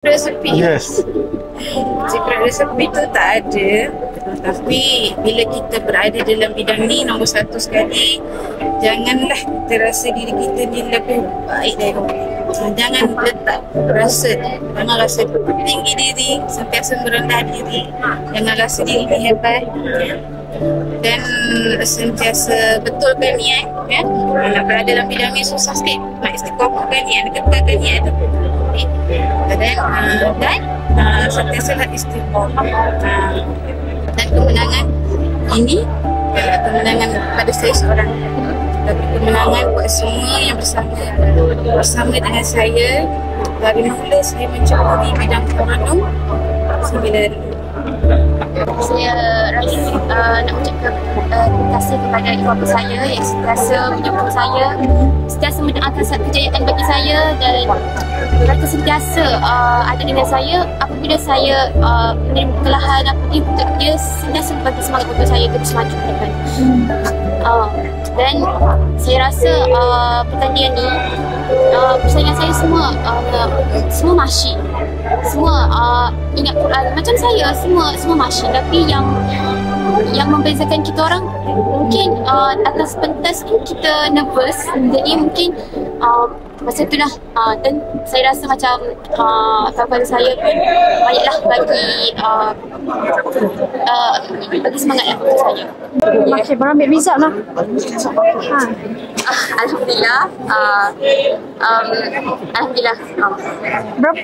Resepi. Yes. Secret resepi tu tak ada. Tapi bila kita berada dalam bidang ni, nombor satu sekali, janganlah kita rasa diri kita ni lebih baik dari orang lain. Jangan letak jangan rasa tinggi diri, sentiasa merendah diri. Jangan rasa diri ni hebat. Dan sentiasa betulkan niat, kan? Nak berada dalam bidang ni susah sikit. Nak istiqomahkan niat, nak kekalkan niat tu. Dan sentiasa nak istiqomah. Dan kemenangan ini adalah kemenangan pada saya seorang. Tapi kemenangan buat semua yang bersama dengan saya. Dari mula saya menceburi bidang peranum sampai dari saya rasa nak ucapkan terima kasih kepada ibu bapa saya yang sentiasa menyokong saya, sentiasa mendoakan kejayaan bagi saya, dan mereka sentiasa ada dengan saya apabila saya menerima kekalahan, apabila dia sentiasa membagi semangat untuk saya terus maju ke depan. Dan saya rasa pertandingan ni persaingan saya semua masyik, semua ingat Quran macam saya, semua masyik. Tapi yang membezakan kita orang mungkin atas pentas tu kita nervous, jadi mungkin masa itulah dan saya rasa macam kawan saya pun banyaklah bagi semangat lah untuk saya. Okay, berambil result lah. Alhamdulillah. Alhamdulillah. Berapa